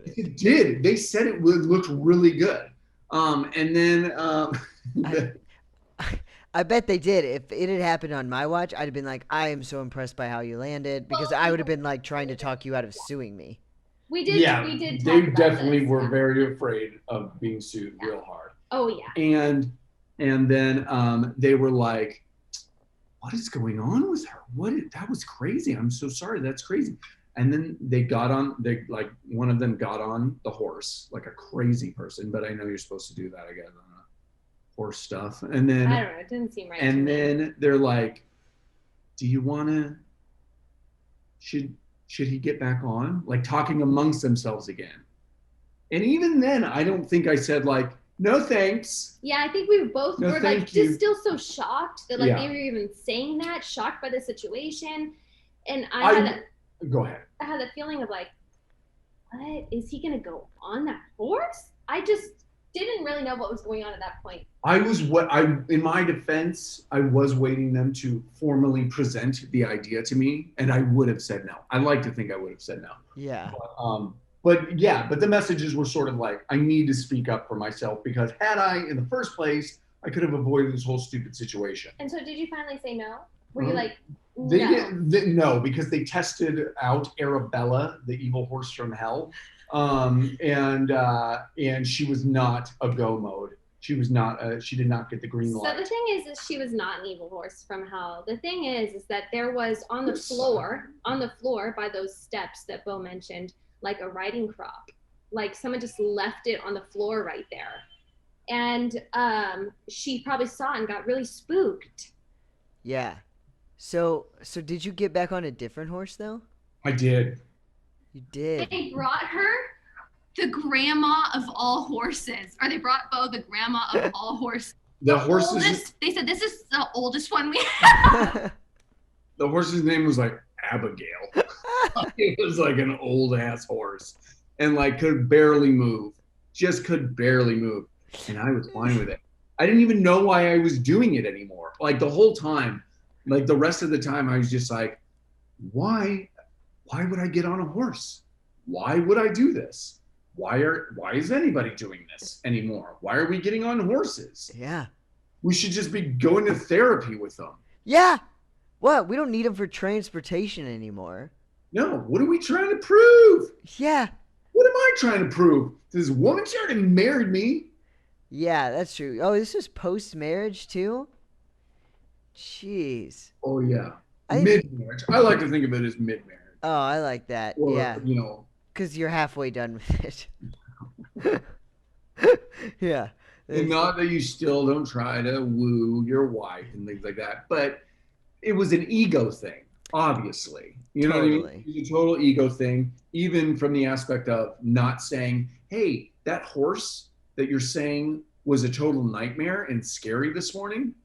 it did. They said it looked really good. And then I bet they did. If it had happened on my watch, I'd have been like, I am so impressed by how you landed, because I would have been like trying to talk you out of suing me. We did. Yeah, we did. They definitely were very afraid of being sued real hard. Oh yeah. And then they were like, what is going on with her? That was crazy. I'm so sorry. That's crazy. And then one of them got on the horse like a crazy person, but I know you're supposed to do that, I guess, on horse stuff. And then I don't know, it didn't seem right. And then they're like, do you wanna should he get back on? Like talking amongst themselves again. And even then I don't think I said like, no thanks. Yeah, I think we both were like just still so shocked that like they were even saying that, shocked by the situation. And go ahead. I had the feeling of like, what? Is he gonna go on that horse? I just didn't really know what was going on at that point. In my defense, I was waiting them to formally present the idea to me, and I would have said no. I like to think I would have said no. Yeah. But the messages were sort of like, I need to speak up for myself, because had I, in the first place, I could have avoided this whole stupid situation. And so did you finally say no? Were you like, no? They didn't, no, because they tested out Arabella, the evil horse from hell. And she was not a go mode. She was not. She did not get the green So light. the thing is she was not an evil horse from hell. The thing is that there was on the floor by those steps that Beau mentioned, like a riding crop. Like someone just left it on the floor right there. And she probably saw it and got really spooked. Yeah. So did you get back on a different horse though? I did. You did. They brought her the grandma of all horses, or they brought Beau the grandma of all horses. The horses. Oldest, they said this is the oldest one we have. The horse's name was like Abigail. It was like an old ass horse, and like could barely move. Just could barely move, and I was fine with it. I didn't even know why I was doing it anymore. Like the whole time, like the rest of the time, I was just like, why would I get on a horse? Why would I do this? Why is anybody doing this anymore? Why are we getting on horses? Yeah. We should just be going to therapy with them. Yeah. What? We don't need them for transportation anymore. No. What are we trying to prove? Yeah. What am I trying to prove? This woman, she already married me. Yeah, that's true. Oh, this is post-marriage too? Jeez. Oh, yeah. Mid-marriage. I like to think of it as mid-marriage. Oh, I like that. Or, yeah. you know. Because you're halfway done with it. Yeah. And not that you still don't try to woo your wife and things like that, but it was an ego thing, obviously. You know what I mean? It was a total ego thing, even from the aspect of not saying, hey, that horse that you're saying was a total nightmare and scary this morning,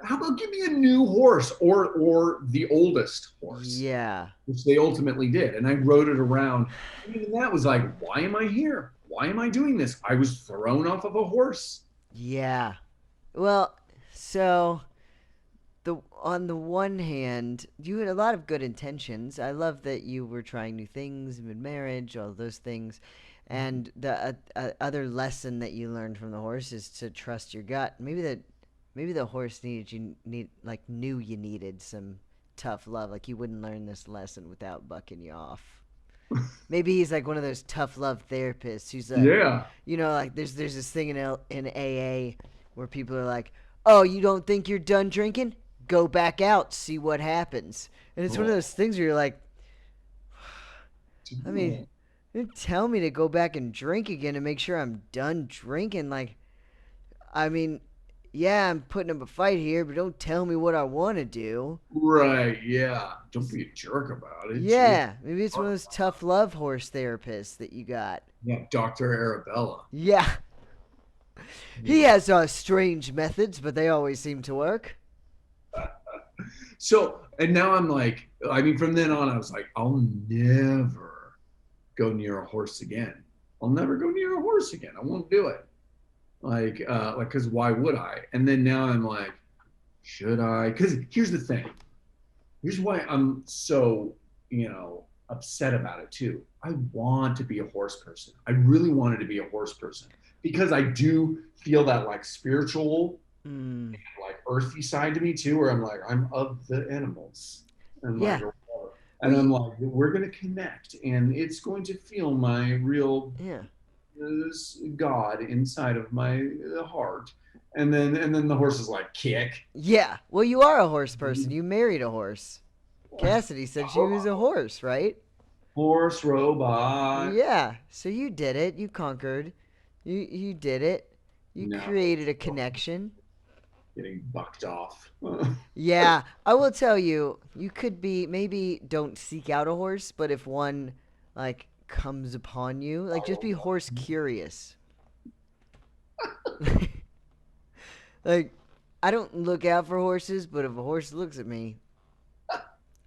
how about give me a new horse or the oldest horse? Yeah. Which they ultimately did. And I rode it around. And even that was like, why am I here? Why am I doing this? I was thrown off of a horse. Yeah. Well, so on the one hand, you had a lot of good intentions. I love that you were trying new things mid-marriage, all those things. And the other lesson that you learned from the horse is to trust your gut. Maybe the horse knew you needed some tough love. Like you wouldn't learn this lesson without bucking you off. Maybe he's like one of those tough love therapists who's like, yeah. You know, like there's this thing in AA where people are like, oh, you don't think you're done drinking? Go back out, see what happens. And it's one of those things where you're like, I mean, you tell me to go back and drink again to make sure I'm done drinking. Like, I mean, yeah, I'm putting up a fight here, but don't tell me what I want to do. Right, yeah. Don't be a jerk about it. Yeah, maybe it's one of those tough love horse therapists that you got. Yeah, Dr. Arabella. Yeah. He has strange methods, but they always seem to work. So, and now I'm like, I mean, from then on, I was like, I'll never go near a horse again. I'll never go near a horse again. I won't do it. Like, because why would I? And then now I'm like, should I? Because here's the thing. Here's why I'm so, upset about it too. I want to be a horse person. I really wanted to be a horse person because I do feel that like spiritual, like earthy side to me too, where I'm like, I'm of the animals. And yeah. And I'm like, we're going to connect and it's going to feel my real God inside of my heart. And then the horse is like, kick. Yeah. Well, you are a horse person. You married a horse. Cassidy said she was a horse, right? Horse robot. Yeah. So you did it. You conquered. You did it. You created a connection. Getting bucked off. Yeah. I will tell you, you could be, maybe don't seek out a horse, but if one like comes upon you, like just be horse curious. Like, I don't look out for horses, but if a horse looks at me,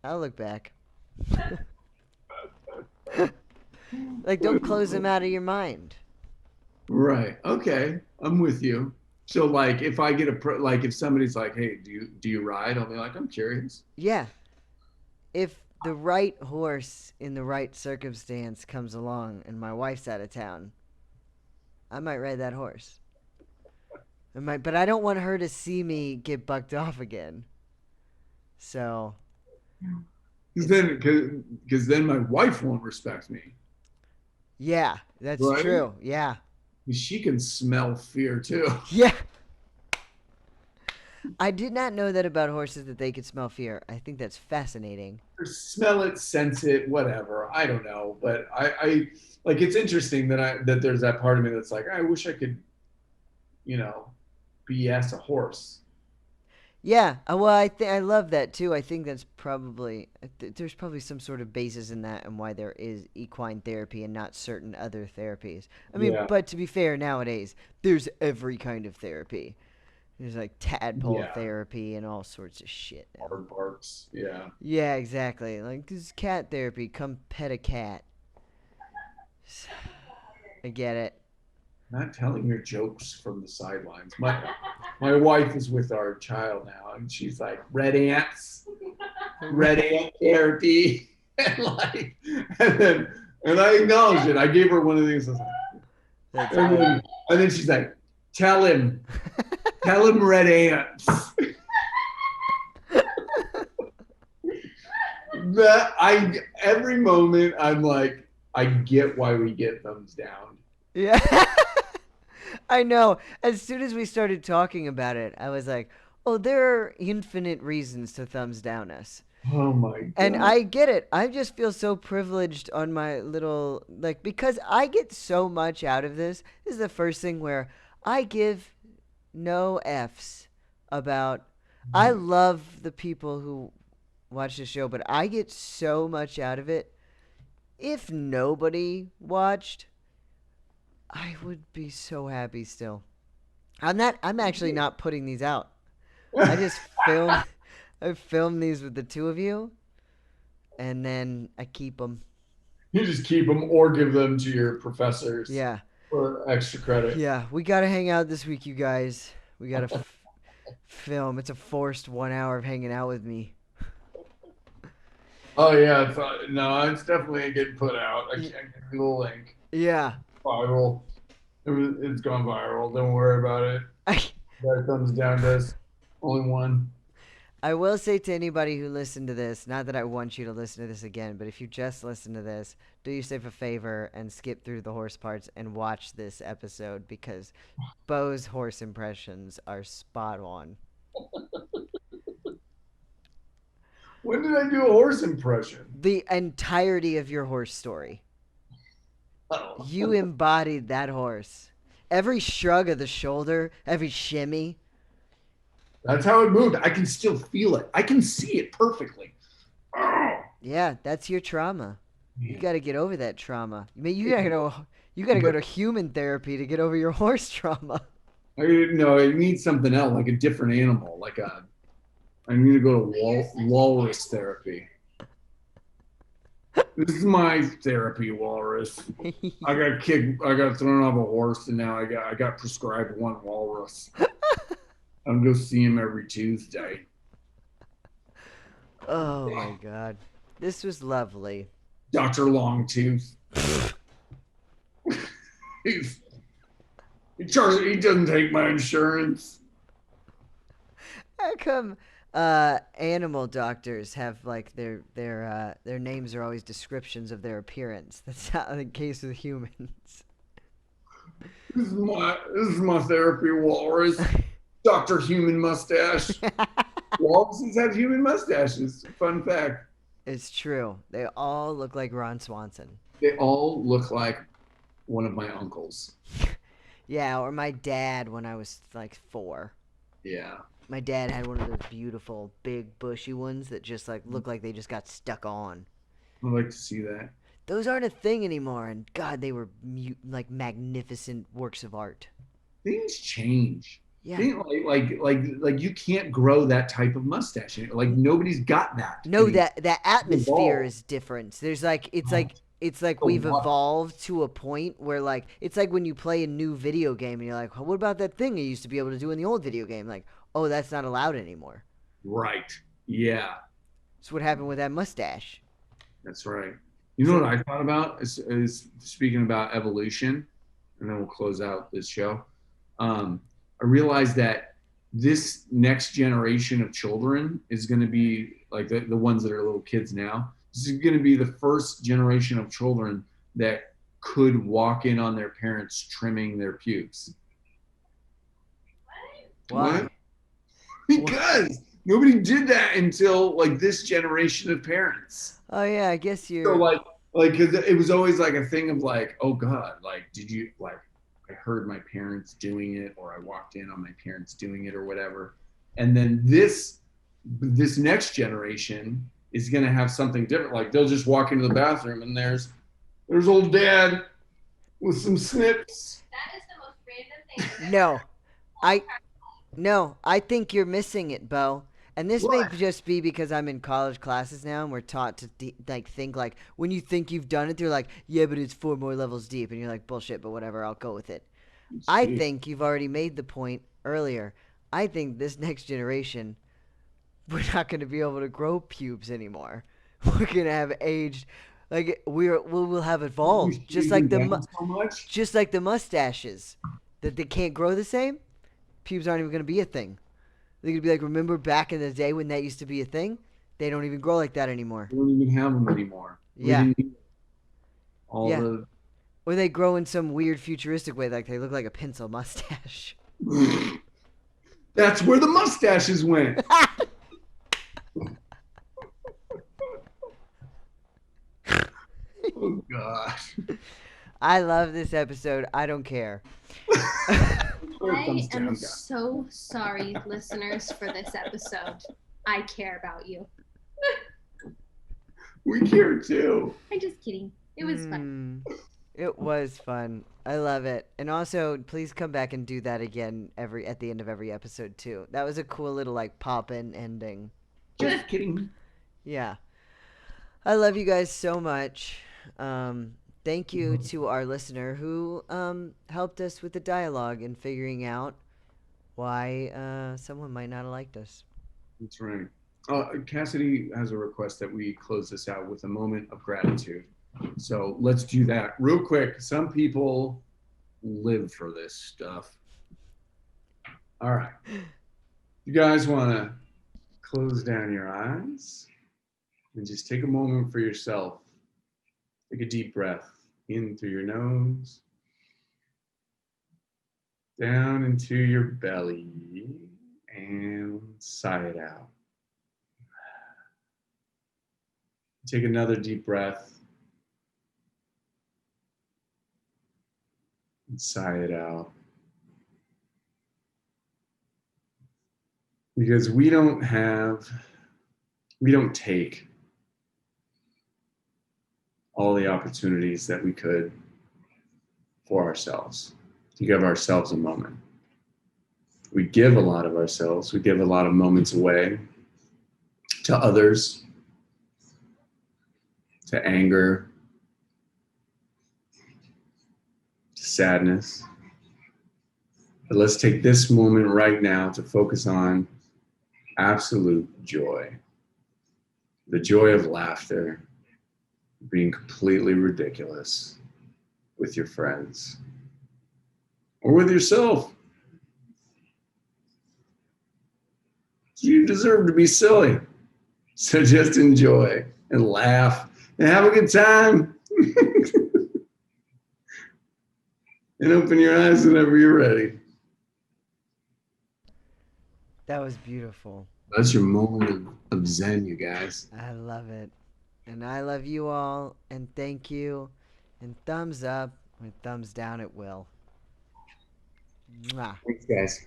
I'll look back. Like, don't close them out of your mind. Right. Okay. I'm with you. So, like, if I get if somebody's like, "Hey, do you ride?" I'll be like, "I'm curious." Yeah. If the right horse in the right circumstance comes along and my wife's out of town, I might ride that horse. But I don't want her to see me get bucked off again. So. Because then my wife won't respect me. Yeah, that's right? true. Yeah. She can smell fear too. Yeah. I did not know that about horses, that they could smell fear. I think that's fascinating. Or smell it, sense it, whatever. I don't know, but I like. It's interesting that there's that part of me that's like, I wish I could, you know, BS a horse. Yeah, well, I love that too. I think that's probably there's probably some sort of basis in that, and why there is equine therapy and not certain other therapies. I mean, Yeah, but to be fair, nowadays there's every kind of therapy. There's like tadpole yeah. therapy and all sorts of shit now. Hard barks. Yeah. Yeah, exactly. Like this is cat therapy. Come pet a cat. I get it. Not telling your jokes from the sidelines. My wife is with our child now, and she's like, red ants, red ant therapy. and like and I acknowledged it. I gave her one of these. I was like, That's and, good. and then she's like, tell him red ants. That every moment I'm like, I get why we get thumbs down. Yeah. I know. As soon as we started talking about it, I was like, oh, there are infinite reasons to thumbs down us. Oh my And god. I get it. I just feel so privileged on my little, like, because I get so much out of this. This is the first thing where I give no F's about. I love the people who watch the show, but I get so much out of it. If nobody watched, I would be so happy still. I'm actually not putting these out. I just film I film these with the two of you, and then I keep them. You just keep them or give them to your professors Yeah. for extra credit. Yeah, we got to hang out this week, you guys. We got to film. It's a forced 1 hour of hanging out with me. Oh yeah, no, it's definitely getting put out. I can't get the link. Yeah. Viral. It's gone viral. Don't worry about it. That thumbs down does. Only one. I will say to anybody who listened to this, not that I want you to listen to this again, but if you just listen to this, do yourself a favor and skip through the horse parts and watch this episode, because Beau's horse impressions are spot on. When did I do a horse impression? The entirety of your horse story. Oh. You embodied that horse. Every shrug of the shoulder, every shimmy. That's how it moved. I can still feel it. I can see it perfectly. Oh. Yeah, that's your trauma. Yeah. You got to get over that trauma. I mean, you got to go to human therapy to get over your horse trauma. I need something else, like a different animal, I need to go to walrus therapy. This is my therapy, walrus. I got thrown off a horse, and now I got prescribed one walrus. I'm go see him every Tuesday. Oh my god, this was lovely. Dr. Longtooth. He doesn't take my insurance. How come animal doctors have like their names are always descriptions of their appearance? That's not the case with humans. This is my therapy, walrus. Dr. Human Mustache. Walruses have human mustaches. Fun fact. It's true. They all look like Ron Swanson. They all look like one of my uncles. Yeah, or my dad when I was like 4. Yeah. My dad had one of those beautiful, big, bushy ones that just like look like they just got stuck on. I'd like to see that. Those aren't a thing anymore, and God, they were like magnificent works of art. Things change. Yeah. Like you can't grow that type of mustache. Like nobody's got that. No, that atmosphere is different. There's like it's like we've evolved to a point where like it's like when you play a new video game and you're like, what about that thing you used to be able to do in the old video game? Like, oh, that's not allowed anymore. Right. Yeah. That's what happened with that mustache. That's right. You know what I thought about is speaking about evolution, and then we'll close out this show. I realized that this next generation of children is going to be like the ones that are little kids now. This is going to be the first generation of children that could walk in on their parents trimming their pubes. Why? What? Because nobody did that until like this generation of parents. Oh yeah, I guess So you're. like cause it was always like a thing of like, oh God, like did you like I heard my parents doing it or I walked in on my parents doing it or whatever. And then this next generation is gonna have something different. Like they'll just walk into the bathroom and there's old dad with some snips. That is the most random thing. No, I think you're missing it, Beau. And this may What? just be because I'm in college classes now, and we're taught to think like when you think you've done it, they're like, yeah, but it's 4 more levels deep, and you're like, bullshit, but whatever, I'll go with it. I think you've already made the point earlier. I think this next generation, we're not going to be able to grow pubes anymore. We're going to have aged, like we'll have evolved, just like just like the mustaches that they can't grow the same. Pubes aren't even going to be a thing. They're going to be like, remember back in the day when that used to be a thing? They don't even grow like that anymore. We don't even have them anymore. Yeah. All the. Or they grow in some weird futuristic way, like they look like a pencil mustache. That's where the mustaches went. Oh gosh. I love this episode. I don't care. I am so sorry, listeners, for this episode. I care about you. We care too. I'm just kidding. It was fun. It was fun. I love it. And also, please come back and do that again at the end of every episode too. That was a cool little like pop-in ending. Just kidding. Yeah. I love you guys so much. Thank you to our listener who helped us with the dialogue and figuring out why someone might not have liked us. That's right. Cassidy has a request that we close this out with a moment of gratitude. So let's do that real quick. Some people live for this stuff. All right. You guys want to close down your eyes and just take a moment for yourself. Take a deep breath in through your nose, down into your belly, and sigh it out. Take another deep breath and sigh it out. Because we don't take all the opportunities that we could for ourselves, to give ourselves a moment. We give a lot of ourselves, we give a lot of moments away to others, to anger, to sadness. But let's take this moment right now to focus on absolute joy. The joy of laughter, being completely ridiculous with your friends or with yourself. You deserve to be silly. So just enjoy and laugh and have a good time. And open your eyes whenever you're ready. That was beautiful. That's your moment of zen, you guys. I love it. And I love you all. And thank you. And thumbs up or thumbs down at will. Mwah. Thanks, guys.